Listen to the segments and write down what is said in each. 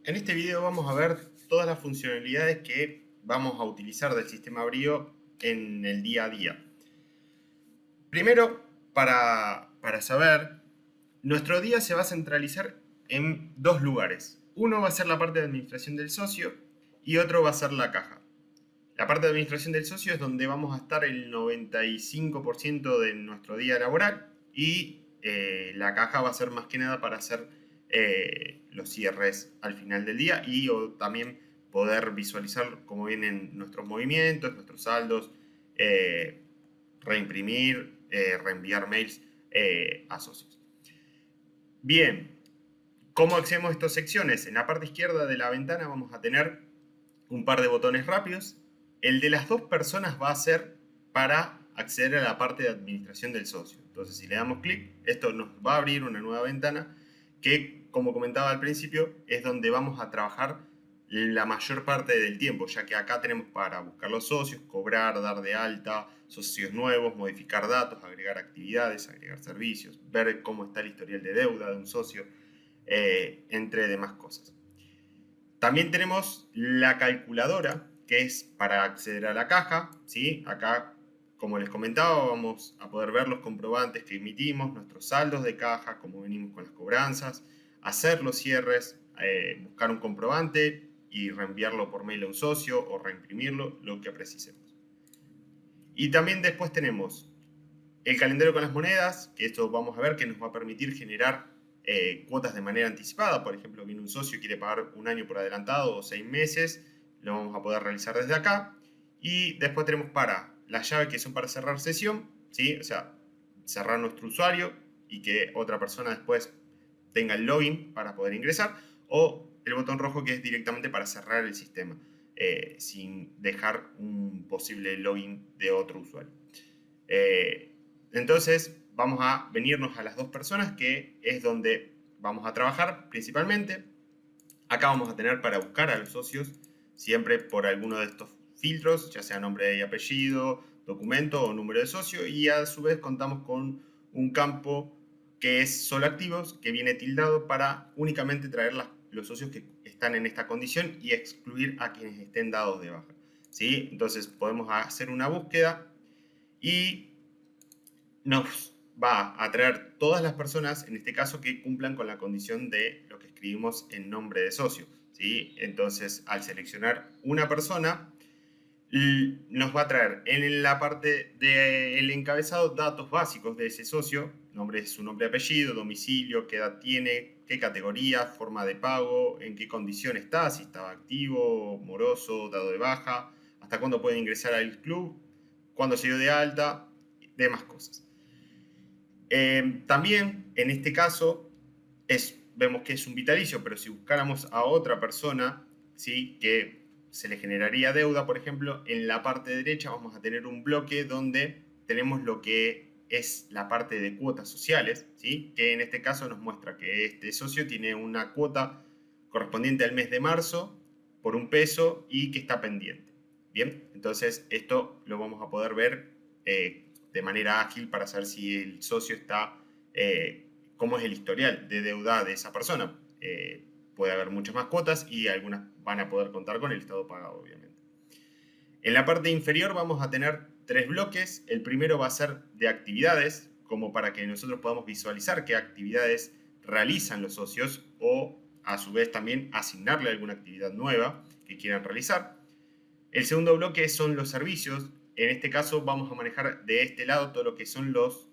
En este video vamos a ver todas las funcionalidades que vamos a utilizar del sistema Brio en el día a día. Primero, para saber, nuestro día se va a centralizar en dos lugares. Uno va a ser la parte de administración del socio y otro va a ser la caja. La parte de administración del socio es donde vamos a estar el 95% de nuestro día laboral y la caja va a ser más que nada para hacer los cierres al final del día y también poder visualizar cómo vienen nuestros movimientos, nuestros saldos, reimprimir, reenviar mails a socios. Bien, ¿cómo accedemos a estas secciones? En la parte izquierda de la ventana vamos a tener un par de botones rápidos. El de las dos personas va a ser para acceder a la parte de administración del socio. Entonces, si le damos clic, esto nos va a abrir una nueva ventana que, como comentaba al principio, es donde vamos a trabajar la mayor parte del tiempo, ya que acá tenemos para buscar los socios, cobrar, dar de alta, socios nuevos, modificar datos, agregar actividades, agregar servicios, ver cómo está el historial de deuda de un socio, entre demás cosas. También tenemos la calculadora, que es para acceder a la caja, ¿sí? Acá, como les comentaba, vamos a poder ver los comprobantes que emitimos, nuestros saldos de caja, cómo venimos con las cobranzas, hacer los cierres, buscar un comprobante y reenviarlo por mail a un socio o reimprimirlo, lo que precisemos. Y también después tenemos el calendario con las monedas, que esto vamos a ver que nos va a permitir generar cuotas de manera anticipada. Por ejemplo, viene un socio y quiere pagar un año por adelantado o 6 meses, lo vamos a poder realizar desde acá. Y después tenemos para las llaves que son para cerrar sesión, ¿sí? O sea, cerrar nuestro usuario y que otra persona después tenga el login para poder ingresar, o el botón rojo que es directamente para cerrar el sistema, sin dejar un posible login de otro usuario. Entonces vamos a venirnos a las dos personas, que es donde vamos a trabajar principalmente. Acá vamos a tener para buscar a los socios siempre por alguno de estos filtros, ya sea nombre y apellido, documento o número de socio, y a su vez contamos con un campo que es solo activos, que viene tildado para únicamente traer los socios que están en esta condición y excluir a quienes estén dados de baja, ¿sí? Entonces podemos hacer una búsqueda y nos va a traer todas las personas, en este caso, que cumplan con la condición de lo que escribimos en nombre de socio, ¿sí? Entonces, al seleccionar una persona, nos va a traer en la parte del encabezado datos básicos de ese socio, su nombre y apellido, domicilio, qué edad tiene, qué categoría, forma de pago, en qué condición está, si estaba activo, moroso, dado de baja, hasta cuándo puede ingresar al club, cuándo se dio de alta, demás cosas. También, en este caso, vemos que es un vitalicio, pero si buscáramos a otra persona, ¿sí?, que se le generaría deuda, por ejemplo, en la parte derecha vamos a tener un bloque donde tenemos lo que es la parte de cuotas sociales, ¿sí?, que en este caso nos muestra que este socio tiene una cuota correspondiente al mes de marzo por $1 y que está pendiente. Bien, entonces esto lo vamos a poder ver de manera ágil para saber si el socio está, cómo es el historial de deuda de esa persona. Puede haber muchas más cuotas y algunas van a poder contar con el estado pagado, obviamente. En la parte inferior vamos a tener tres bloques. El primero va a ser de actividades, como para que nosotros podamos visualizar qué actividades realizan los socios o a su vez también asignarle alguna actividad nueva que quieran realizar. El segundo bloque son los servicios. En este caso vamos a manejar de este lado todo lo que son los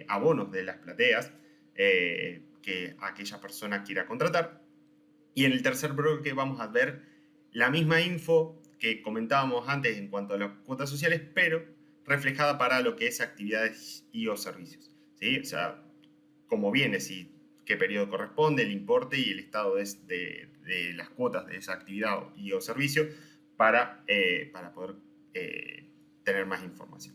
abonos de las plateas que aquella persona quiera contratar. Y en el tercer bloque vamos a ver la misma info que comentábamos antes en cuanto a las cuotas sociales, pero reflejada para lo que es actividades y o servicios, ¿sí? O sea, cómo viene, qué periodo corresponde, el importe y el estado de las cuotas de esa actividad y o servicio para poder tener más información.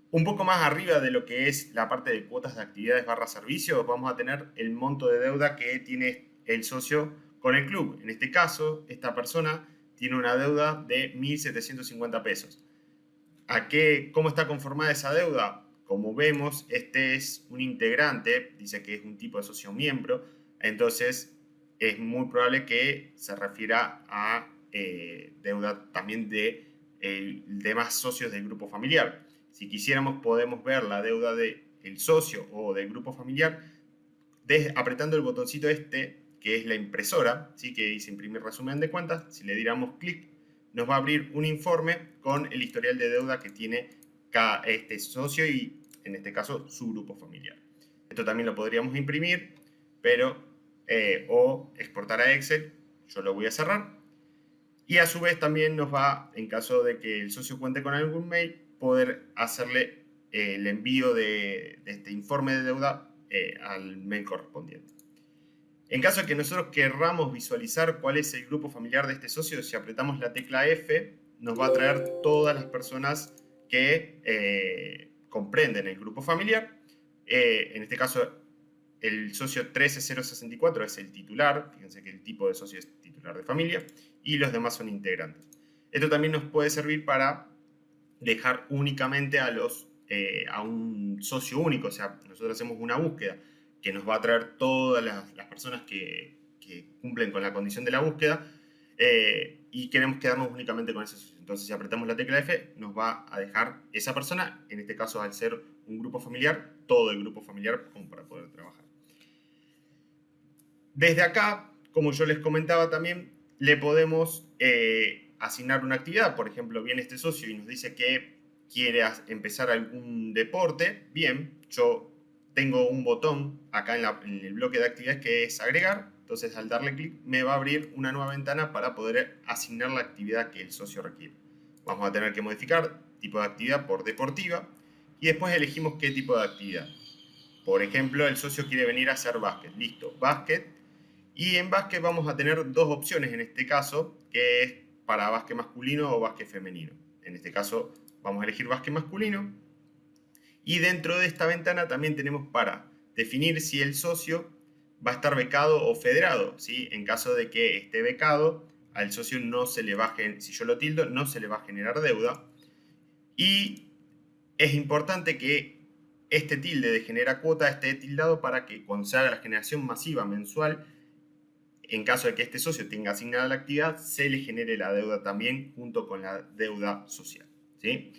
Un poco más arriba de lo que es la parte de cuotas de actividades barra servicios, vamos a tener el monto de deuda que tiene el socio con el club. En este caso, esta persona tiene una deuda de 1.750 pesos. ¿Cómo está conformada esa deuda? Como vemos, este es un integrante, dice que es un tipo de socio miembro, entonces es muy probable que se refiera a deuda también de demás socios del grupo familiar. Si quisiéramos, podemos ver la deuda del socio o del grupo familiar apretando el botoncito que es la impresora, ¿sí? Que dice imprimir resumen de cuentas. Si le diéramos clic, nos va a abrir un informe con el historial de deuda que tiene este socio y, en este caso, su grupo familiar. Esto también lo podríamos imprimir, pero o exportar a Excel. Yo lo voy a cerrar. Y a su vez también nos va, en caso de que el socio cuente con algún mail, poder hacerle el envío de este informe de deuda al mail correspondiente. En caso de que nosotros querramos visualizar cuál es el grupo familiar de este socio, si apretamos la tecla F, nos va a traer todas las personas que comprenden el grupo familiar. En este caso, el socio 13064 es el titular, fíjense que el tipo de socio es titular de familia, y los demás son integrantes. Esto también nos puede servir para dejar únicamente a un socio único, o sea, nosotros hacemos una búsqueda que nos va a traer todas las personas que cumplen con la condición de la búsqueda y queremos quedarnos únicamente con ese socio. Entonces, si apretamos la tecla F, nos va a dejar esa persona, en este caso, al ser un grupo familiar, todo el grupo familiar como para poder trabajar. Desde acá, como yo les comentaba también, le podemos asignar una actividad. Por ejemplo, viene este socio y nos dice que quiere empezar algún deporte. Bien, yo tengo un botón acá en el bloque de actividades que es agregar. Entonces, al darle clic, me va a abrir una nueva ventana para poder asignar la actividad que el socio requiere. Vamos a tener que modificar tipo de actividad por deportiva y después elegimos qué tipo de actividad. Por ejemplo, el socio quiere venir a hacer básquet. Listo, básquet. Y en básquet vamos a tener dos opciones en este caso, que es para básquet masculino o básquet femenino. En este caso vamos a elegir básquet masculino. Y dentro de esta ventana también tenemos para definir si el socio va a estar becado o federado, ¿sí? En caso de que esté becado, al socio no se le va a generar, si yo lo tildo, no se le va a generar deuda. Y es importante que este tilde de genera cuota esté tildado para que cuando se haga la generación masiva mensual, en caso de que este socio tenga asignada la actividad, se le genere la deuda también junto con la deuda social, ¿sí?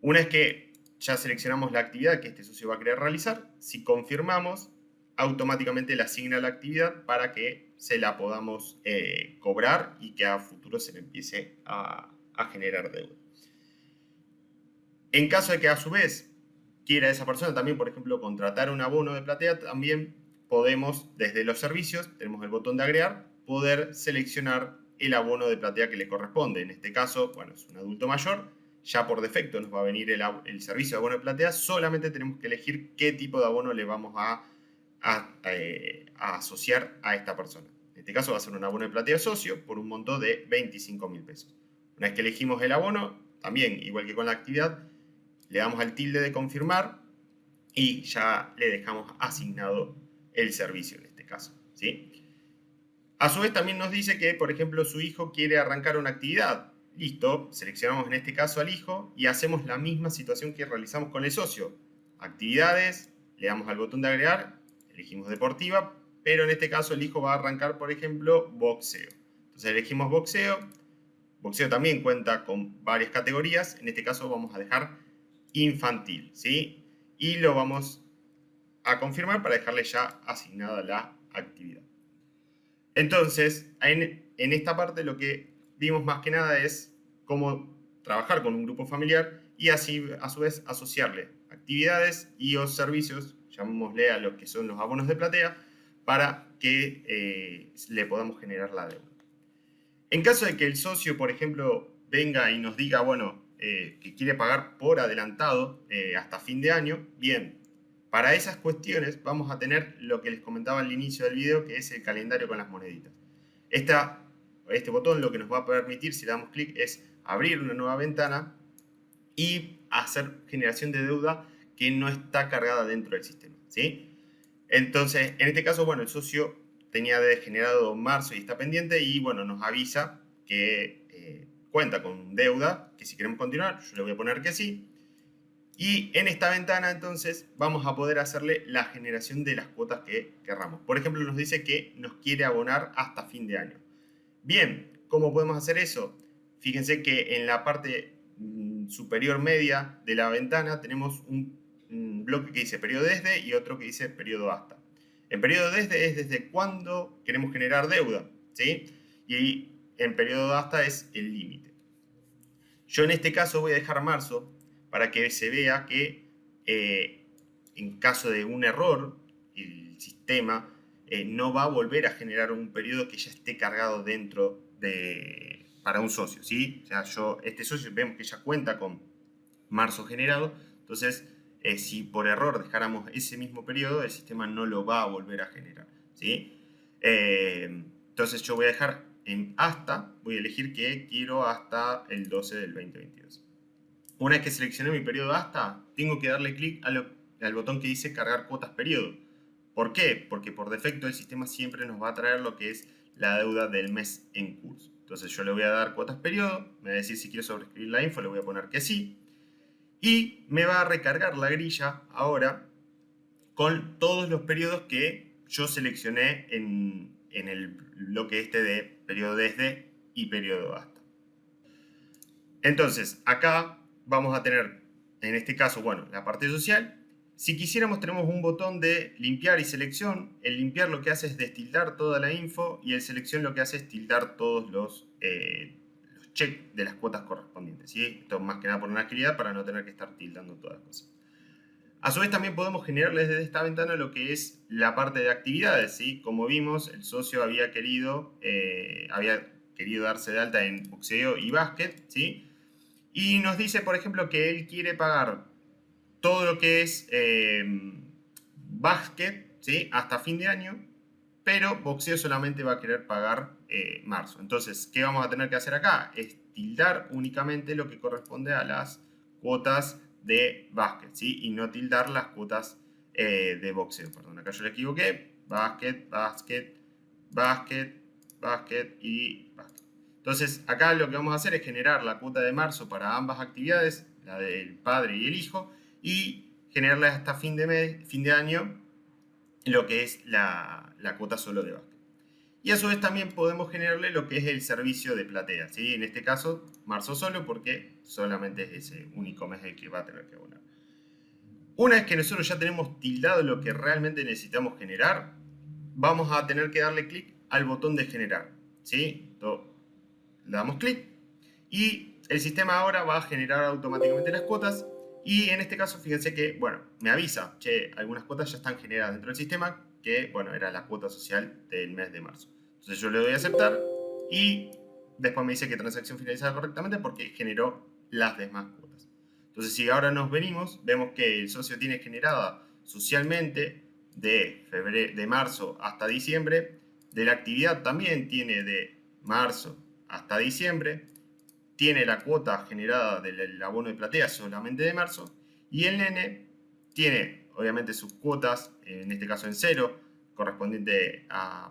Una vez que ya seleccionamos la actividad que este socio va a querer realizar, si confirmamos, automáticamente le asigna la actividad para que se la podamos cobrar y que a futuro se le empiece a generar deuda. En caso de que a su vez quiera esa persona también, por ejemplo, contratar un abono de platea, también podemos, desde los servicios, tenemos el botón de agregar, poder seleccionar el abono de platea que le corresponde. En este caso, bueno, es un adulto mayor, ya por defecto nos va a venir el servicio de abono de platea, solamente tenemos que elegir qué tipo de abono le vamos a asociar a esta persona. En este caso va a ser un abono de platea socio por un monto de 25.000 pesos. Una vez que elegimos el abono, también, igual que con la actividad, le damos al tilde de confirmar y ya le dejamos asignado el servicio en este caso, ¿sí? A su vez también nos dice que, por ejemplo, su hijo quiere arrancar una actividad. Listo, seleccionamos en este caso al hijo y hacemos la misma situación que realizamos con el socio. Actividades, le damos al botón de agregar, elegimos deportiva, pero en este caso el hijo va a arrancar, por ejemplo, boxeo. Entonces elegimos boxeo. Boxeo también cuenta con varias categorías. En este caso vamos a dejar infantil, ¿sí? Y lo vamos a confirmar para dejarle ya asignada la actividad. Entonces, en esta parte lo que vimos más que nada es cómo trabajar con un grupo familiar y así a su vez asociarle actividades y o servicios, llamémosle a los que son los abonos de platea, para que le podamos generar la deuda. En caso de que el socio, por ejemplo, venga y nos diga, bueno, que quiere pagar por adelantado hasta fin de año, bien, para esas cuestiones vamos a tener lo que les comentaba al inicio del video, que es el calendario con las moneditas. Este botón lo que nos va a permitir, si le damos clic, es abrir una nueva ventana y hacer generación de deuda que no está cargada dentro del sistema, ¿sí? Entonces, en este caso, bueno, el socio tenía generado marzo y está pendiente y, bueno, nos avisa que cuenta con deuda, que si queremos continuar, yo le voy a poner que sí. Y en esta ventana entonces vamos a poder hacerle la generación de las cuotas que querramos. Por ejemplo, nos dice que nos quiere abonar hasta fin de año. Bien, ¿cómo podemos hacer eso? Fíjense que en la parte superior media de la ventana tenemos un bloque que dice periodo desde y otro que dice periodo hasta. En periodo desde es desde cuándo queremos generar deuda, ¿sí? Y en periodo hasta es el límite. Yo en este caso voy a dejar marzo para que se vea que en caso de un error, el sistema no va a volver a generar un periodo que ya esté cargado dentro para un socio, ¿sí? O sea, este socio vemos que ya cuenta con marzo generado, entonces si por error dejáramos ese mismo periodo, el sistema no lo va a volver a generar, ¿sí? Entonces yo voy a dejar en hasta, voy a elegir que quiero hasta el 12 del 2022. Una vez que seleccioné mi periodo hasta, tengo que darle clic al botón que dice cargar cuotas periodo. ¿Por qué? Porque por defecto el sistema siempre nos va a traer lo que es la deuda del mes en curso. Entonces yo le voy a dar cuotas periodo, me va a decir si quiero sobreescribir la info, le voy a poner que sí. Y me va a recargar la grilla ahora con todos los periodos que yo seleccioné en el bloque este de periodo desde y periodo hasta. Entonces, acá vamos a tener, en este caso, bueno, la parte social. Si quisiéramos, tenemos un botón de limpiar y selección. El limpiar lo que hace es destildar toda la info y el selección lo que hace es tildar todos los check de las cuotas correspondientes, ¿sí? Esto más que nada por una agilidad para no tener que estar tildando todas las cosas. A su vez también podemos generarles desde esta ventana lo que es la parte de actividades, ¿sí? Como vimos, el socio había querido darse de alta en boxeo y básquet, ¿sí? Y nos dice, por ejemplo, que él quiere pagar todo lo que es básquet, ¿sí? Hasta fin de año, pero boxeo solamente va a querer pagar marzo. Entonces, ¿qué vamos a tener que hacer acá? Es tildar únicamente lo que corresponde a las cuotas de básquet, ¿sí? Y no tildar las cuotas de boxeo. Perdón, acá yo le equivoqué. Básquet, básquet, básquet, básquet y básquet. Entonces, acá lo que vamos a hacer es generar la cuota de marzo para ambas actividades, la del padre y el hijo, y generarla hasta fin de año lo que es la cuota solo de básquet. Y a su vez también podemos generarle lo que es el servicio de platea, ¿sí? En este caso, marzo solo, porque solamente es ese único mes el que va a tener que abonar. Una vez que nosotros ya tenemos tildado lo que realmente necesitamos generar, vamos a tener que darle clic al botón de generar, ¿sí? Le damos clic y el sistema ahora va a generar automáticamente las cuotas. Y en este caso, fíjense que, bueno, me avisa, che, algunas cuotas ya están generadas dentro del sistema, que, bueno, era la cuota social del mes de marzo. Entonces yo le doy a aceptar y después me dice que transacción finalizada correctamente porque generó las demás cuotas. Entonces, si ahora nos venimos, vemos que el socio tiene generada socialmente de marzo hasta diciembre, de la actividad también tiene de marzo hasta diciembre, tiene la cuota generada del abono de platea solamente de marzo, y el nene tiene obviamente sus cuotas, en este caso en cero, correspondiente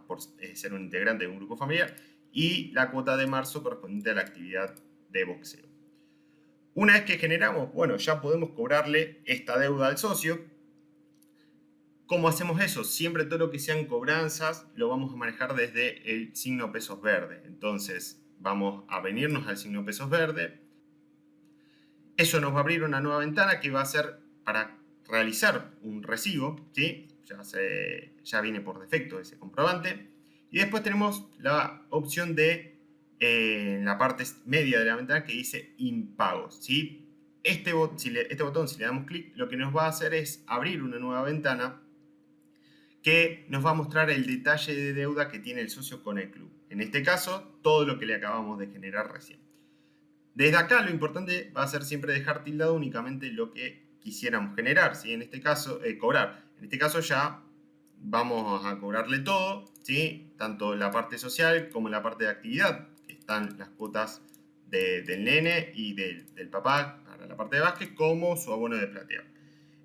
por ser un integrante de un grupo familiar, y la cuota de marzo correspondiente a la actividad de boxeo. Una vez que generamos, bueno, ya podemos cobrarle esta deuda al socio. ¿Cómo hacemos eso? Siempre todo lo que sean cobranzas lo vamos a manejar desde el signo pesos verde. Entonces vamos a venirnos al signo pesos verde. Eso nos va a abrir una nueva ventana que va a ser para realizar un recibo, ¿sí? Ya viene por defecto ese comprobante. Y después tenemos la opción de, en la parte media de la ventana, que dice impagos, ¿sí? Este botón, si le damos clic, lo que nos va a hacer es abrir una nueva ventana que nos va a mostrar el detalle de deuda que tiene el socio con el club. En este caso, todo lo que le acabamos de generar recién. Desde acá lo importante va a ser siempre dejar tildado únicamente lo que quisiéramos generar, ¿sí? En este caso, cobrar. En este caso ya vamos a cobrarle todo, ¿sí? Tanto la parte social como la parte de actividad, que están las cuotas del nene y del papá para la parte de básquet, como su abono de platea.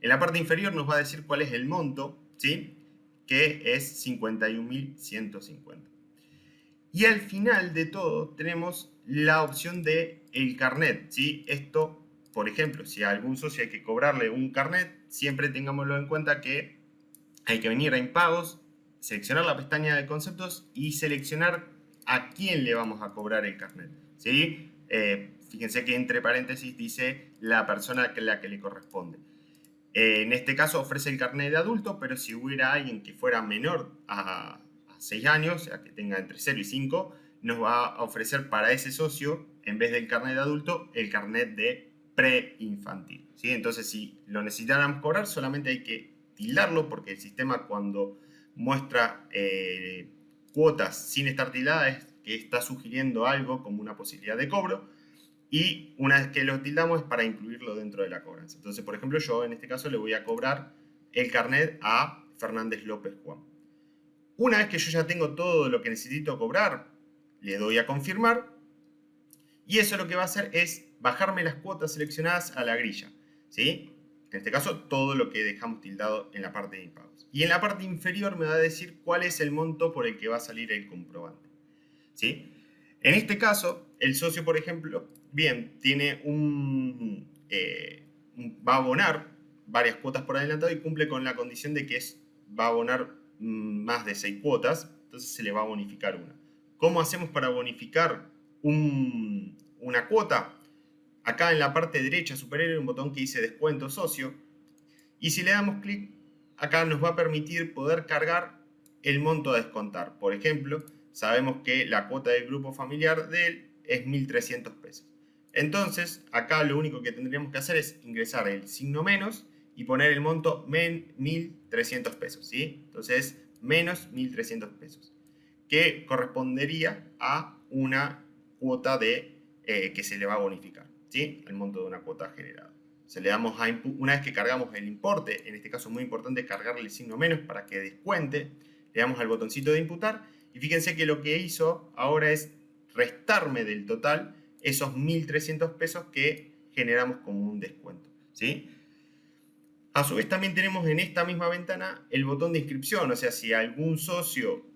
En la parte inferior nos va a decir cuál es el monto, ¿sí? Que es 51.150. Y al final de todo tenemos la opción de el carnet, ¿sí? Esto por ejemplo, si a algún socio hay que cobrarle un carnet, siempre tengámoslo en cuenta que hay que venir a impagos, seleccionar la pestaña de conceptos y seleccionar a quién le vamos a cobrar el carnet, ¿sí? Fíjense que entre paréntesis dice la persona a la que le corresponde. En este caso ofrece el carnet de adulto, pero si hubiera alguien que fuera menor a 6 años, o sea, que tenga entre 0 y 5, nos va a ofrecer para ese socio, en vez del carnet de adulto, el carnet de preinfantil, ¿sí? Entonces, si lo necesitáramos cobrar, solamente hay que tildarlo, porque el sistema cuando muestra cuotas sin estar tildada es que está sugiriendo algo como una posibilidad de cobro, y una vez que lo tildamos es para incluirlo dentro de la cobranza. Entonces, por ejemplo, yo en este caso le voy a cobrar el carnet a Fernández López Juan. Una vez que yo ya tengo todo lo que necesito cobrar, le doy a confirmar, y eso lo que va a hacer es bajarme las cuotas seleccionadas a la grilla, ¿sí? En este caso, todo lo que dejamos tildado en la parte de impagos. Y en la parte inferior me va a decir cuál es el monto por el que va a salir el comprobante, ¿sí? En este caso, el socio, por ejemplo, bien, tiene va a abonar varias cuotas por adelantado y cumple con la condición de que va a abonar más de 6 cuotas, entonces se le va a bonificar una. ¿Cómo hacemos para bonificar una cuota? Acá en la parte derecha superior hay un botón que dice descuento socio, y si le damos clic, acá nos va a permitir poder cargar el monto a descontar. Por ejemplo, sabemos que la cuota del grupo familiar de él es 1.300 pesos. Entonces, acá lo único que tendríamos que hacer es ingresar el signo menos y poner el monto 1.300 pesos, ¿sí? Entonces, menos 1.300 pesos, que correspondería a una cuota que se le va a bonificar, ¿sí? El monto de una cuota generada. Se le damos una vez que cargamos el importe, en este caso es muy importante cargarle el signo menos para que descuente, le damos al botoncito de imputar y fíjense que lo que hizo ahora es restarme del total esos 1.300 pesos que generamos como un descuento, ¿sí? A su vez también tenemos en esta misma ventana el botón de inscripción, o sea, si algún socio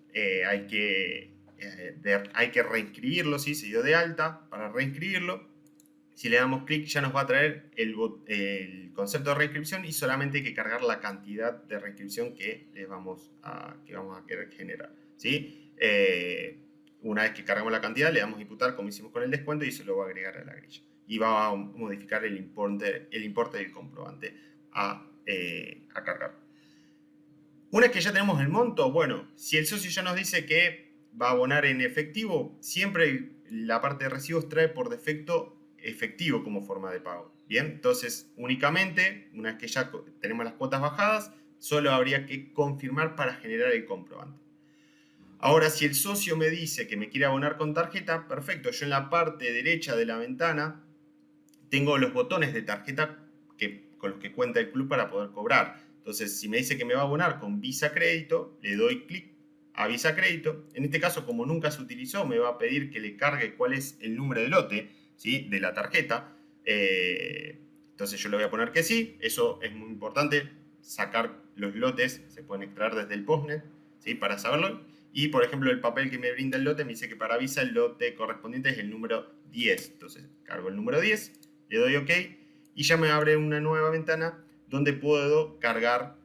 hay que reinscribirlo, ¿sí? Se dio de alta para reinscribirlo. Si le damos clic ya nos va a traer el concepto de reinscripción y solamente hay que cargar la cantidad de reinscripción que vamos a querer generar, ¿sí? Una vez que cargamos la cantidad le damos imputar como hicimos con el descuento y se lo va a agregar a la grilla. Y va a modificar el importe del comprobante a cargar. Una vez que ya tenemos el monto, bueno, si el socio ya nos dice que va a abonar en efectivo, siempre la parte de recibos trae por defecto efectivo como forma de pago. Bien, entonces únicamente, una vez que ya tenemos las cuotas bajadas, solo habría que confirmar para generar el comprobante. Ahora, si el socio me dice que me quiere abonar con tarjeta, perfecto, yo en la parte derecha de la ventana tengo los botones de tarjeta con los que cuenta el club para poder cobrar. Entonces, si me dice que me va a abonar con Visa Crédito, le doy clic a Visa Crédito. En este caso, como nunca se utilizó, me va a pedir que le cargue cuál es el número de lote, ¿sí? De la tarjeta. Entonces yo le voy a poner que sí. Eso es muy importante. Sacar los lotes se pueden extraer desde el postnet, ¿sí? Para saberlo. Y, por ejemplo, el papel que me brinda el lote me dice que para Visa el lote correspondiente es el número 10. Entonces, cargo el número 10, le doy OK y ya me abre una nueva ventana donde puedo cargar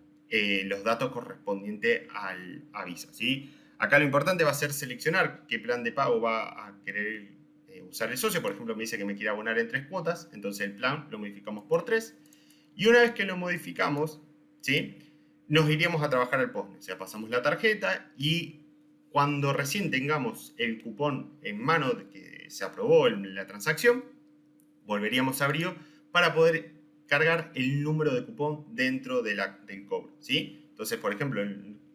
los datos correspondientes a Visa, ¿sí? Acá lo importante va a ser seleccionar qué plan de pago va a querer usar el socio. Por ejemplo, me dice que me quiere abonar en 3 cuotas, entonces el plan lo modificamos por 3. Y una vez que lo modificamos, ¿sí? Nos iríamos a trabajar al postnet. O sea, pasamos la tarjeta y cuando recién tengamos el cupón en mano de que se aprobó la transacción, volveríamos a abrirlo para poder cargar el número de cupón dentro del cobro, ¿sí? Entonces, por ejemplo,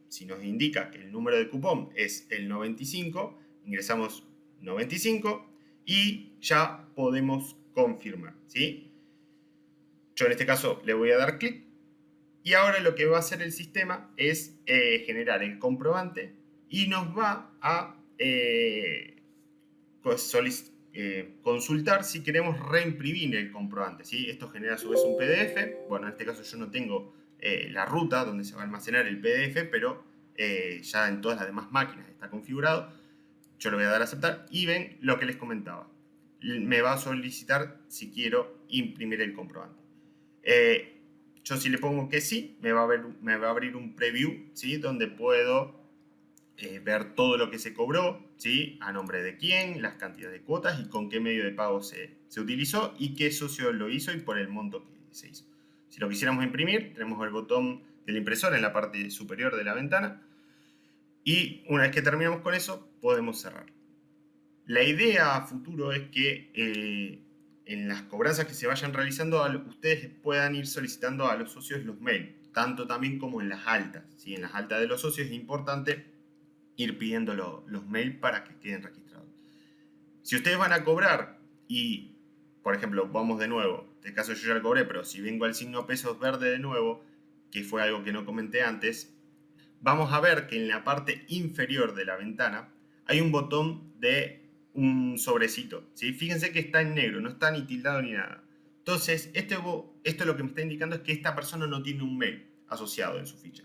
si nos indica que el número de cupón es el 95, ingresamos 95 y ya podemos confirmar, ¿sí? Yo en este caso le voy a dar clic y ahora lo que va a hacer el sistema es generar el comprobante y nos va a consultar si queremos reimprimir el comprobante, ¿sí? Esto genera a su vez un PDF. Bueno, en este caso yo no tengo la ruta donde se va a almacenar el PDF, pero ya en todas las demás máquinas está configurado. Yo le voy a dar a aceptar y ven lo que les comentaba. me va a solicitar si quiero imprimir el comprobante. Yo si le pongo que sí, me va a abrir un preview, ¿sí? Donde puedo ver todo lo que se cobró, ¿sí? A nombre de quién, las cantidades de cuotas y con qué medio de pago se utilizó y qué socio lo hizo y por el monto que se hizo. Si lo quisiéramos imprimir, tenemos el botón del impresor en la parte superior de la ventana y una vez que terminamos con eso, podemos cerrar. La idea a futuro es que en las cobranzas que se vayan realizando, ustedes puedan ir solicitando a los socios los mails, tanto también como en las altas. ¿Sí? En las altas de los socios es importante ir pidiendo los mails para que queden registrados. Si ustedes van a cobrar y, por ejemplo, vamos de nuevo, en este caso yo ya lo cobré, pero si vengo al signo pesos verde de nuevo, que fue algo que no comenté antes, vamos a ver que en la parte inferior de la ventana hay un botón de un sobrecito, ¿sí? Fíjense que está en negro, no está ni tildado ni nada. Entonces, esto lo que me está indicando es que esta persona no tiene un mail asociado en su ficha.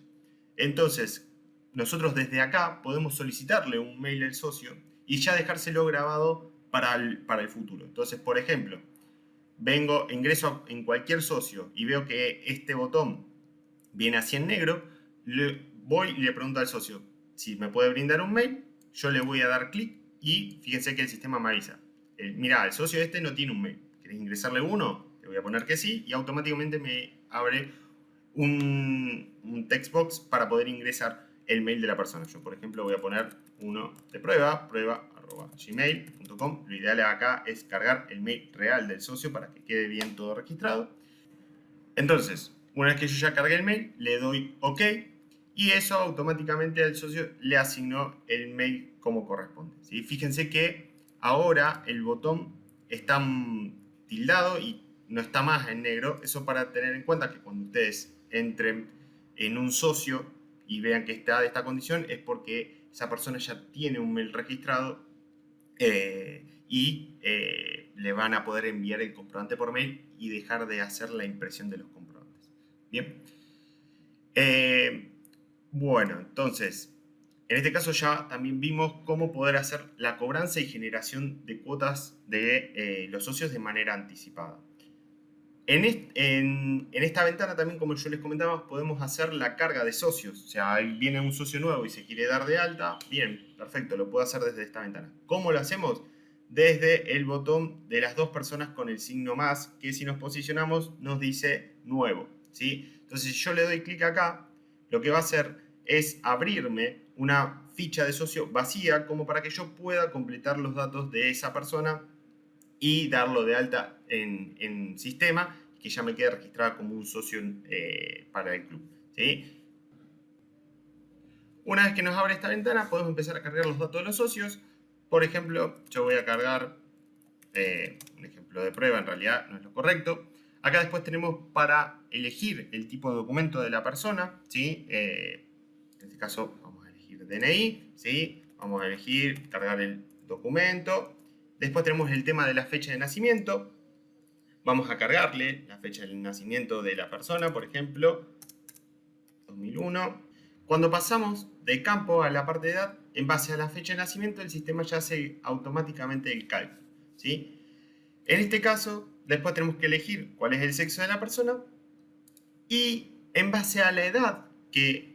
Entonces, nosotros desde acá podemos solicitarle un mail al socio y ya dejárselo grabado para el futuro. Entonces, por ejemplo, ingreso en cualquier socio y veo que este botón viene así en negro, voy y le pregunto al socio si me puede brindar un mail, yo le voy a dar clic y fíjense que el sistema me avisa. Mira, el socio este no tiene un mail. ¿Querés ingresarle uno? Le voy a poner que sí y automáticamente me abre un text box para poder ingresar el mail de la persona. Yo, por ejemplo, voy a poner uno de prueba@gmail.com. Lo ideal acá es cargar el mail real del socio para que quede bien todo registrado. Entonces, una vez que yo ya cargué el mail, le doy OK y eso automáticamente al socio le asignó el mail como corresponde. ¿Sí? Fíjense que ahora el botón está tildado y no está más en negro. Eso para tener en cuenta que cuando ustedes entren en un socio y vean que está de esta condición es porque esa persona ya tiene un mail registrado y le van a poder enviar el comprobante por mail y dejar de hacer la impresión de los comprobantes. Bien. Bueno, entonces, en este caso ya también vimos cómo poder hacer la cobranza y generación de cuotas de los socios de manera anticipada. En esta ventana también, como yo les comentaba, podemos hacer la carga de socios. O sea, viene un socio nuevo y se quiere dar de alta. Bien, perfecto, lo puedo hacer desde esta ventana. ¿Cómo lo hacemos? Desde el botón de las dos personas con el signo más, que si nos posicionamos nos dice nuevo. ¿Sí? Entonces, si yo le doy clic acá, lo que va a hacer es abrirme una ficha de socio vacía como para que yo pueda completar los datos de esa persona y darlo de alta en sistema, que ya me quede registrada como un socio para el club. ¿Sí? Una vez que nos abre esta ventana, podemos empezar a cargar los datos de los socios. Por ejemplo, yo voy a cargar un ejemplo de prueba, en realidad no es lo correcto. Acá después tenemos para elegir el tipo de documento de la persona, ¿sí? En este caso vamos a elegir DNI, ¿sí? Vamos a elegir cargar el documento. Después tenemos el tema de la fecha de nacimiento. Vamos a cargarle la fecha de nacimiento de la persona, por ejemplo, 2001. Cuando pasamos del campo a la parte de edad, en base a la fecha de nacimiento, el sistema ya hace automáticamente el cálculo, ¿sí? En este caso, después tenemos que elegir cuál es el sexo de la persona y en base a la edad que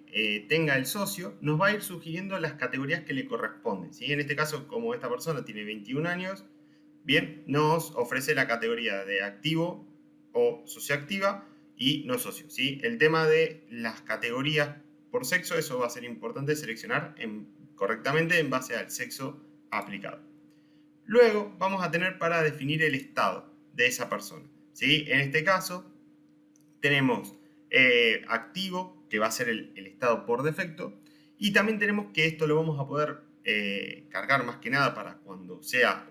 tenga el socio, nos va a ir sugiriendo las categorías que le corresponden, ¿sí? En este caso, como esta persona tiene 21 años, bien, nos ofrece la categoría de activo o socioactiva y no socio, ¿sí? El tema de las categorías por sexo, eso va a ser importante seleccionar correctamente en base al sexo aplicado. Luego vamos a tener para definir el estado de esa persona, ¿sí? En este caso tenemos activo, que va a ser el estado por defecto, y también tenemos que esto lo vamos a poder cargar más que nada para cuando sea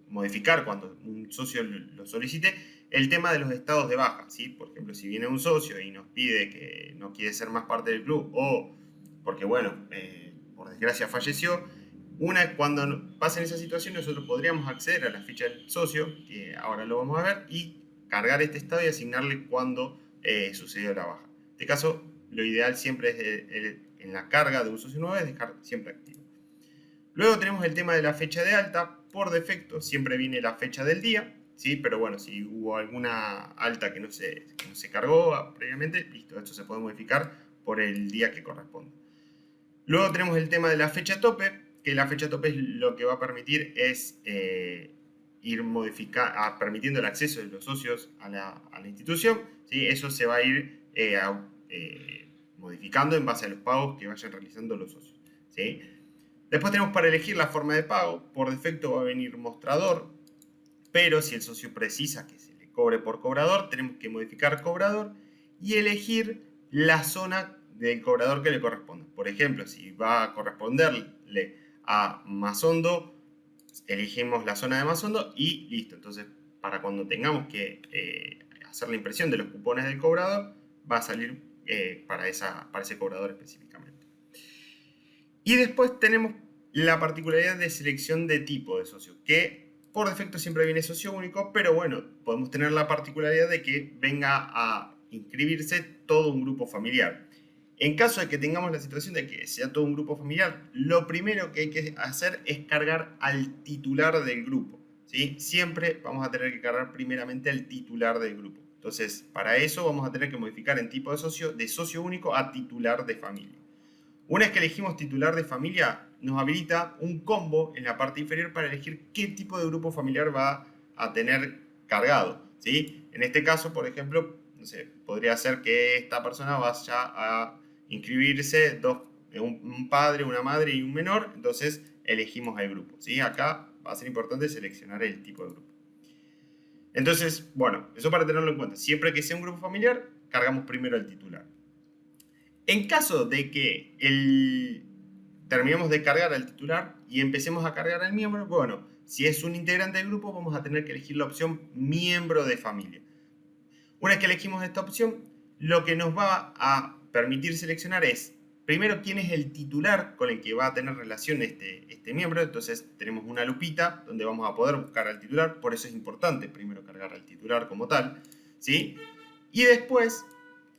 modificar, cuando un socio lo solicite, el tema de los estados de baja, ¿sí? Por ejemplo, si viene un socio y nos pide que no quiere ser más parte del club o porque, bueno, por desgracia falleció, cuando pasa en esa situación nosotros podríamos acceder a la ficha del socio, que ahora lo vamos a ver, y cargar este estado y asignarle cuando sucedió la baja. En este caso, lo ideal siempre es en la carga de un socio nuevo es dejar siempre activo. Luego tenemos el tema de la fecha de alta. por defecto siempre viene la fecha del día, ¿sí? Pero bueno, si hubo alguna alta que no se cargó previamente, listo, esto se puede modificar por el día que corresponde. Luego tenemos el tema de la fecha tope, que la fecha tope es lo que va a permitir es ir permitiendo el acceso de los socios a la institución, ¿sí? Eso se va a ir modificando en base a los pagos que vayan realizando los socios, ¿sí? Después tenemos para elegir la forma de pago. Por defecto va a venir mostrador, pero si el socio precisa que se le cobre por cobrador, tenemos que modificar cobrador y elegir la zona del cobrador que le corresponde. Por ejemplo, si va a corresponderle a Mazondo, elegimos la zona de Mazondo y listo. Entonces, para cuando tengamos que hacer la impresión de los cupones del cobrador, va a salir para ese cobrador específicamente. Y después tenemos la particularidad de selección de tipo de socio, que por defecto siempre viene socio único, pero bueno, podemos tener la particularidad de que venga a inscribirse todo un grupo familiar. En caso de que tengamos la situación de que sea todo un grupo familiar, lo primero que hay que hacer es cargar al titular del grupo, ¿sí? Siempre vamos a tener que cargar primeramente al titular del grupo. Entonces, para eso vamos a tener que modificar en tipo de socio único a titular de familia. Una vez que elegimos titular de familia, nos habilita un combo en la parte inferior para elegir qué tipo de grupo familiar va a tener cargado, ¿sí? En este caso, por ejemplo, no sé, podría ser que esta persona vaya a inscribirse un padre, una madre y un menor, entonces elegimos el grupo, ¿sí? Acá va a ser importante seleccionar el tipo de grupo. Entonces, bueno, eso para tenerlo en cuenta. Siempre que sea un grupo familiar, cargamos primero el titular. En caso de que terminemos de cargar al titular y empecemos a cargar al miembro, bueno, si es un integrante del grupo, vamos a tener que elegir la opción miembro de familia. Una vez que elegimos esta opción, lo que nos va a permitir seleccionar es, primero, quién es el titular con el que va a tener relación este miembro. Entonces tenemos una lupita donde vamos a poder buscar al titular, por eso es importante primero cargar al titular como tal, ¿sí? Y después,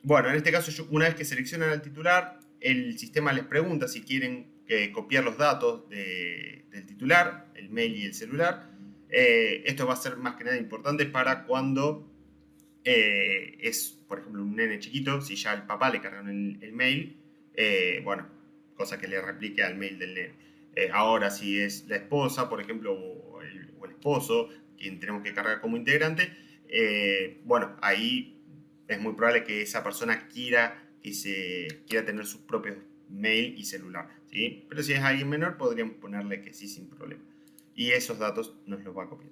bueno, en este caso, una vez que seleccionan al titular, el sistema les pregunta si quieren copiar los datos del titular, el mail y el celular. Esto va a ser más que nada importante para cuando es, por ejemplo, un nene chiquito, si ya al papá le cargaron el mail, bueno, cosa que le replique al mail del nene. Ahora, si es la esposa, por ejemplo, o el esposo, quien tenemos que cargar como integrante, bueno, ahí es muy probable que esa persona quiera tener sus propios mail y celular, ¿sí? Pero si es alguien menor, podríamos ponerle que sí sin problema. Y esos datos nos los va a copiar.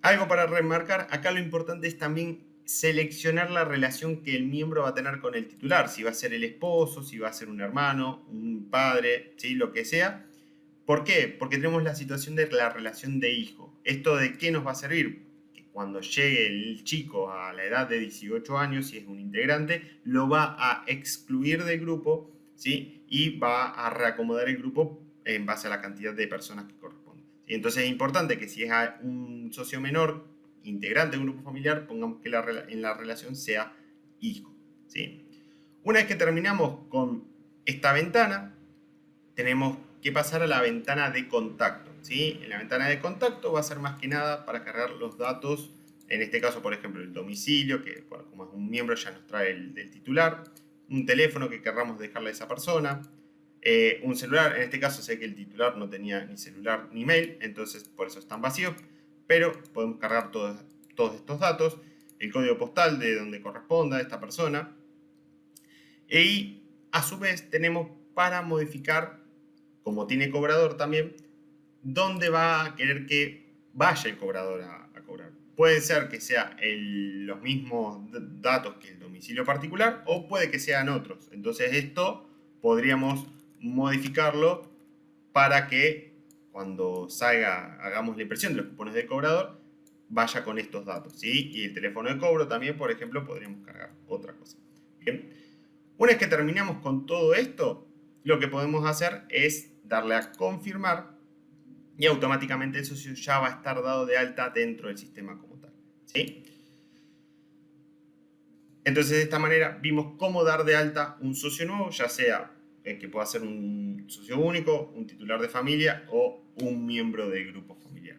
Algo para remarcar, acá lo importante es también seleccionar la relación que el miembro va a tener con el titular, si va a ser el esposo, si va a ser un hermano, un padre, ¿sí? Lo que sea. ¿Por qué? Porque tenemos la situación de la relación de hijo. ¿Esto de qué nos va a servir? Que cuando llegue el chico a la edad de 18 años, si es un integrante, lo va a excluir del grupo, ¿sí? Y va a reacomodar el grupo en base a la cantidad de personas que corresponden. Entonces es importante que si es un socio menor, integrante de un grupo familiar, pongamos que en la relación sea hijo, ¿sí? Una vez que terminamos con esta ventana, tenemos que pasar a la ventana de contacto, ¿sí? En la ventana de contacto va a ser más que nada para cargar los datos, en este caso, por ejemplo, el domicilio, que bueno, como es un miembro ya nos trae el del titular, un teléfono que querramos dejarle a esa persona, un celular. En este caso sé que el titular no tenía ni celular ni mail, entonces por eso están vacíos, pero podemos cargar todos estos datos, el código postal de donde corresponda a esta persona, y a su vez tenemos para modificar, como tiene cobrador también, dónde va a querer que vaya el cobrador a cobrar. Puede ser que sea los mismos datos que el domicilio particular, o puede que sean otros. Entonces esto podríamos modificarlo para que cuando hagamos la impresión de los cupones del cobrador, vaya con estos datos, ¿sí? Y el teléfono de cobro también, por ejemplo, podríamos cargar otra cosa. Bien. Una vez que terminamos con todo esto, lo que podemos hacer es darle a confirmar y automáticamente el socio ya va a estar dado de alta dentro del sistema como tal, ¿sí? Entonces, de esta manera vimos cómo dar de alta un socio nuevo, ya sea que pueda ser un socio único, un titular de familia o un miembro del grupo familiar.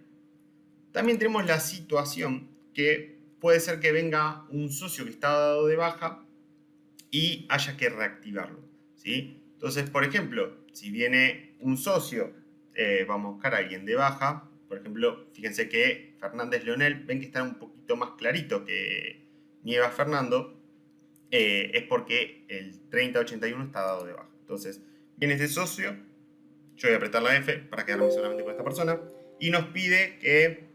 También tenemos la situación que puede ser que venga un socio que está dado de baja y haya que reactivarlo, ¿sí? Entonces, por ejemplo, si viene un socio, vamos a buscar a alguien de baja, por ejemplo, fíjense que Fernández Leonel, ven que está un poquito más clarito que Nieva Fernando, es porque el 3081 está dado de baja. Entonces, viene este socio, yo voy a apretar la F para quedarme solamente con esta persona, y nos pide que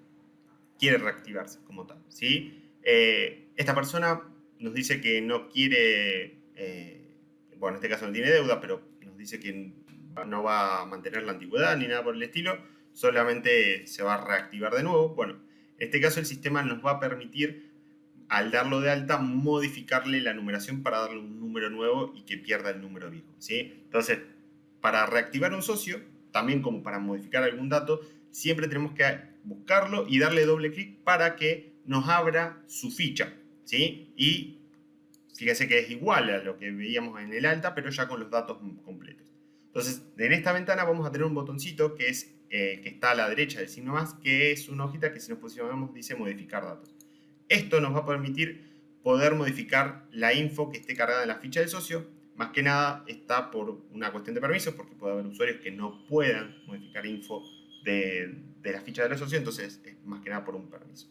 quiere reactivarse como tal, ¿sí? Esta persona nos dice que no quiere, bueno, en este caso no tiene deuda, pero nos dice que no va a mantener la antigüedad ni nada por el estilo, solamente se va a reactivar de nuevo. Bueno, en este caso el sistema nos va a permitir, al darlo de alta, modificarle la numeración para darle un número nuevo y que pierda el número viejo, ¿sí? Entonces, para reactivar un socio, también como para modificar algún dato, siempre tenemos que buscarlo y darle doble clic para que nos abra su ficha, ¿sí? Y fíjense que es igual a lo que veíamos en el alta, pero ya con los datos completos. Entonces, en esta ventana vamos a tener un botoncito que está a la derecha del signo más, que es una hojita que si nos posicionamos dice modificar datos. Esto nos va a permitir poder modificar la info que esté cargada en la ficha del socio. Más que nada está por una cuestión de permisos, porque puede haber usuarios que no puedan modificar info de la ficha del socio, entonces es más que nada por un permiso.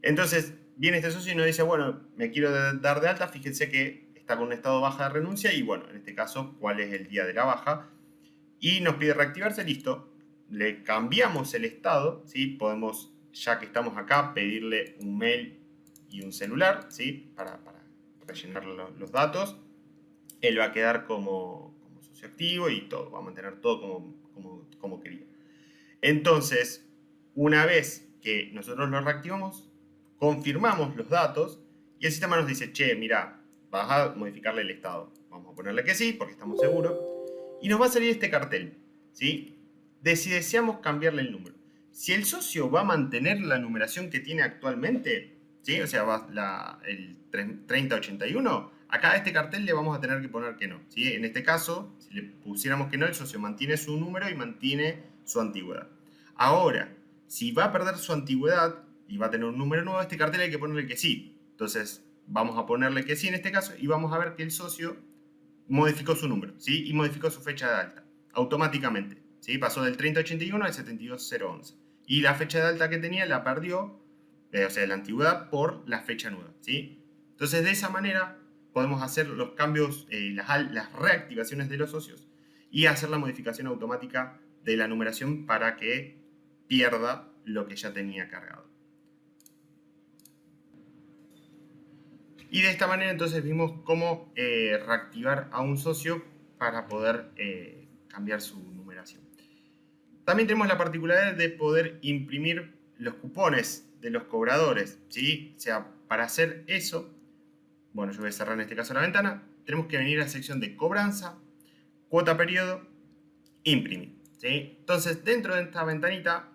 Entonces viene este socio y nos dice, bueno, me quiero dar de alta, fíjense que está con un estado baja de renuncia y bueno, en este caso, ¿cuál es el día de la baja? Y nos pide reactivarse, listo. Le cambiamos el estado, ¿sí? Podemos, ya que estamos acá, pedirle un mail y un celular, ¿sí? Para rellenar los datos. Él va a quedar como socio activo y todo, va a mantener todo como quería. Entonces, una vez que nosotros lo reactivamos, confirmamos los datos y el sistema nos dice, che, mira, vas a modificarle el estado. Vamos a ponerle que sí, porque estamos seguros. Y nos va a salir este cartel, ¿sí? De si deseamos cambiarle el número. Si el socio va a mantener la numeración que tiene actualmente, ¿sí? O sea, el 3081, acá a este cartel le vamos a tener que poner que no, ¿sí? En este caso, si le pusiéramos que no, el socio mantiene su número y mantiene su antigüedad. Ahora, si va a perder su antigüedad y va a tener un número nuevo, a este cartel hay que ponerle que sí. Entonces, vamos a ponerle que sí en este caso y vamos a ver que el socio modificó su número, ¿sí? Y modificó su fecha de alta automáticamente, ¿sí? Pasó del 3081 al 72011. Y la fecha de alta que tenía la perdió, o sea, la antigüedad, por la fecha nueva, ¿sí? Entonces, de esa manera podemos hacer los cambios, las reactivaciones de los socios y hacer la modificación automática de la numeración para que pierda lo que ya tenía cargado. Y de esta manera entonces vimos cómo reactivar a un socio para poder cambiar su numeración. También tenemos la particularidad de poder imprimir los cupones de los cobradores, ¿sí? O sea, para hacer eso, bueno, yo voy a cerrar en este caso la ventana, tenemos que venir a la sección de cobranza, cuota periodo, imprimir, ¿sí? Entonces, dentro de esta ventanita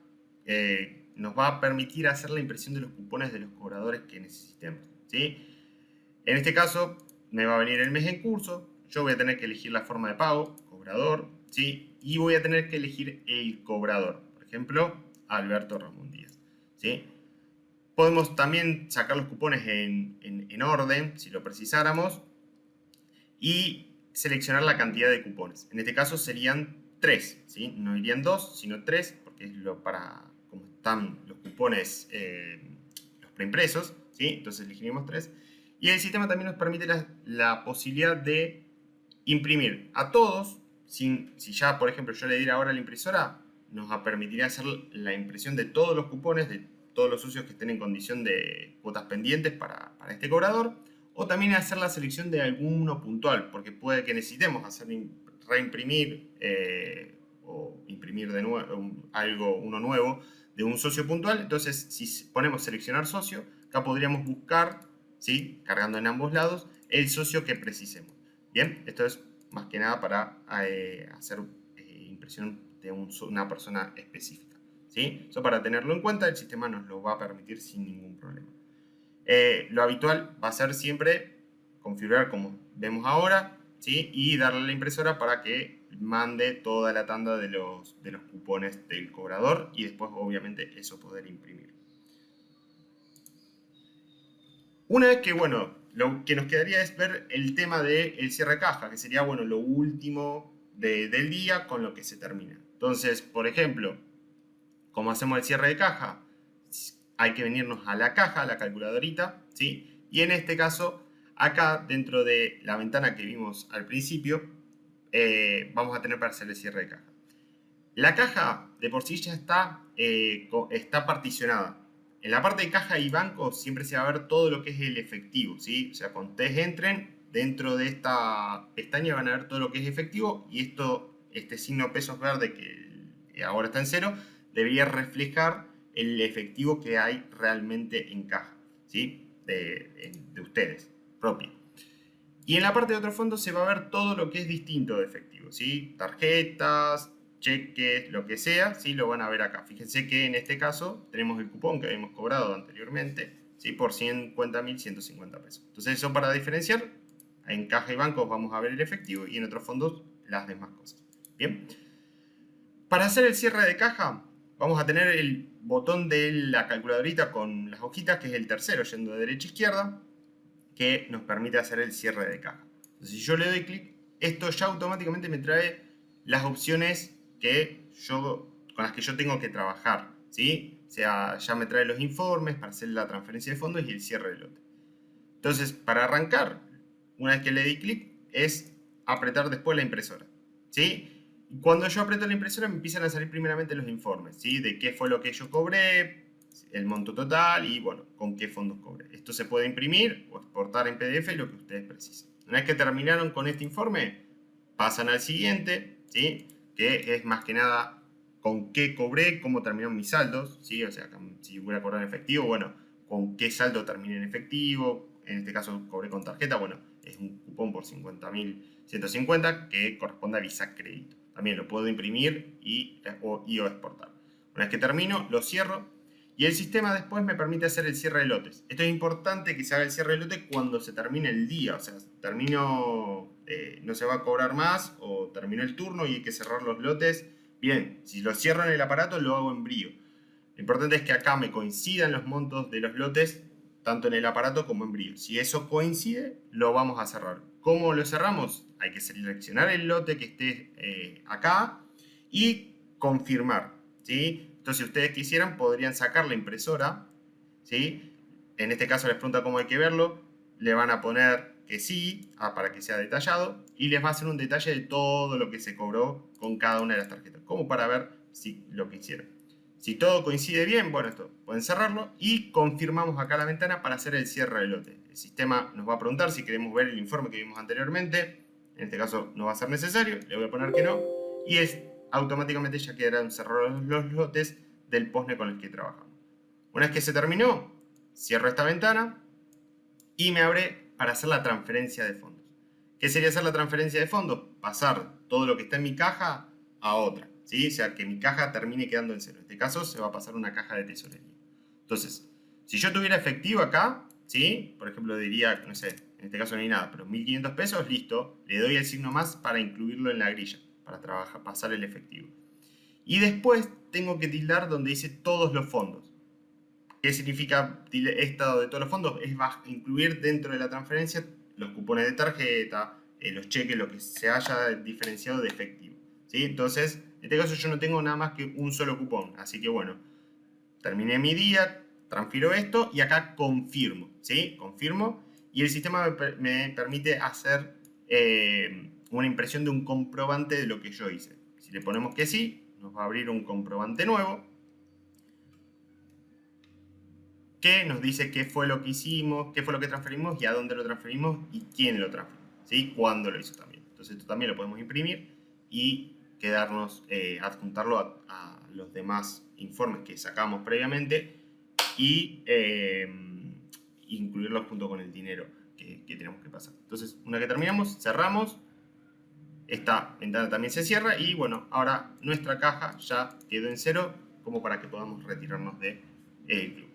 nos va a permitir hacer la impresión de los cupones de los cobradores que necesitemos, ¿sí? En este caso, me va a venir el mes en curso, yo voy a tener que elegir la forma de pago, cobrador, ¿sí? Y voy a tener que elegir el cobrador, por ejemplo, Alberto Ramón Díaz, ¿sí? Podemos también sacar los cupones en orden, si lo precisáramos, y seleccionar la cantidad de cupones. En este caso serían 3, ¿sí? No irían 2, sino 3, porque es como están los cupones, los preimpresos, ¿sí? Entonces elegiremos 3. Y el sistema también nos permite la posibilidad de imprimir a todos, si ya, por ejemplo, yo le diera ahora a la impresora, nos permitiría hacer la impresión de todos los cupones, de todos los socios que estén en condición de cuotas pendientes para este cobrador, o también hacer la selección de alguno puntual, porque puede que necesitemos reimprimir o imprimir de nuevo uno nuevo de un socio puntual. Entonces, si ponemos seleccionar socio, acá podríamos buscar, ¿sí? Cargando en ambos lados, el socio que precisemos. Bien, esto es más que nada para hacer impresión de una persona específica, ¿sí? Eso para tenerlo en cuenta, el sistema nos lo va a permitir sin ningún problema. Lo habitual va a ser siempre configurar como vemos ahora, ¿sí? Y darle a la impresora para que mande toda la tanda de los cupones del cobrador y después obviamente eso poder imprimir. Una vez que, bueno, lo que nos quedaría es ver el tema del cierre de caja, que sería, bueno, lo último del día con lo que se termina. Entonces, por ejemplo, ¿cómo hacemos el cierre de caja? Hay que venirnos a la caja, a la calculadorita, ¿sí? Y en este caso, acá dentro de la ventana que vimos al principio, vamos a tener para hacer el cierre de caja. La caja de por sí ya está particionada. En la parte de caja y banco siempre se va a ver todo lo que es el efectivo, ¿sí? O sea, cuando ustedes entren dentro de esta pestaña van a ver todo lo que es efectivo y este signo pesos verde que ahora está en 0 debería reflejar el efectivo que hay realmente en caja, ¿sí? De ustedes, propio. Y en la parte de otro fondo se va a ver todo lo que es distinto de efectivo, ¿sí? Tarjetas, cheques, lo que sea, ¿sí? Lo van a ver acá. Fíjense que en este caso tenemos el cupón que habíamos cobrado anteriormente, ¿sí? Por 50.150 pesos. Entonces eso para diferenciar, en caja y bancos vamos a ver el efectivo y en otros fondos las demás cosas. Bien. Para hacer el cierre de caja vamos a tener el botón de la calculadorita con las hojitas, que es el tercero yendo de derecha a izquierda, que nos permite hacer el cierre de caja. Entonces, si yo le doy clic, esto ya automáticamente me trae las opciones con las que yo tengo que trabajar, ¿sí? O sea, ya me trae los informes para hacer la transferencia de fondos y el cierre de lote. Entonces, para arrancar, una vez que le di clic, es apretar después la impresora, ¿sí? Y cuando yo aprieto la impresora me empiezan a salir primeramente los informes, ¿sí? De qué fue lo que yo cobré, el monto total y, bueno, con qué fondos cobré. Esto se puede imprimir o exportar en PDF, lo que ustedes precisen. Una vez que terminaron con este informe, pasan al siguiente, ¿sí? Que es más que nada con qué cobré, cómo terminaron mis saldos, ¿sí? O sea, si voy a cobrar en efectivo, bueno, con qué saldo terminé en efectivo. En este caso cobré con tarjeta, bueno, es un cupón por 50.150 que corresponde a Visa Crédito. También lo puedo imprimir o exportar. Una vez que termino, lo cierro y el sistema después me permite hacer el cierre de lotes. Esto es importante que se haga el cierre de lote cuando se termine el día. O sea, no se va a cobrar más o terminó el turno y hay que cerrar los lotes. Bien, si lo cierro en el aparato, lo hago en brío. Lo importante es que acá me coincidan los montos de los lotes, tanto en el aparato como en brío. Si eso coincide, lo vamos a cerrar. ¿Cómo lo cerramos? Hay que seleccionar el lote que esté acá y confirmar, ¿sí? Entonces, si ustedes quisieran, podrían sacar la impresora, ¿sí? En este caso les pregunta cómo hay que verlo, le van a poner que sí, para que sea detallado, y les va a hacer un detalle de todo lo que se cobró con cada una de las tarjetas, como para ver si lo que hicieron. Si todo coincide bien, bueno, esto pueden cerrarlo y confirmamos acá la ventana para hacer el cierre del lote. El sistema nos va a preguntar si queremos ver el informe que vimos anteriormente. En este caso no va a ser necesario, le voy a poner que no. Y automáticamente ya quedarán cerrados los lotes del POSNE con el que trabajamos. Una vez que se terminó, cierro esta ventana y me abre para hacer la transferencia de fondos. ¿Qué sería hacer la transferencia de fondos? Pasar todo lo que está en mi caja a otra, ¿sí? O sea, que mi caja termine quedando en 0. En este caso se va a pasar una caja de tesorería. Entonces, si yo tuviera efectivo acá, ¿sí? Por ejemplo, diría, no sé, en este caso no hay nada, pero 1.500 pesos, listo. Le doy el signo más para incluirlo en la grilla, para pasar el efectivo. Y después tengo que tildar donde dice todos los fondos. ¿Qué significa estado de todos los fondos? Es incluir dentro de la transferencia los cupones de tarjeta, los cheques, lo que se haya diferenciado de efectivo, ¿sí? Entonces, en este caso yo no tengo nada más que un solo cupón. Así que bueno, terminé mi día, transfiero esto y acá confirmo, ¿sí? Confirmo y el sistema me permite hacer una impresión de un comprobante de lo que yo hice. Si le ponemos que sí, nos va a abrir un comprobante nuevo que nos dice qué fue lo que hicimos, qué fue lo que transferimos y a dónde lo transferimos y quién lo transfirió, ¿sí? Cuándo lo hizo también. Entonces esto también lo podemos imprimir y adjuntarlo a los demás informes que sacamos previamente y incluirlos junto con el dinero que tenemos que pasar. Entonces, una vez que terminamos, cerramos. Esta ventana también se cierra y bueno, ahora nuestra caja ya quedó en 0 como para que podamos retirarnos del club.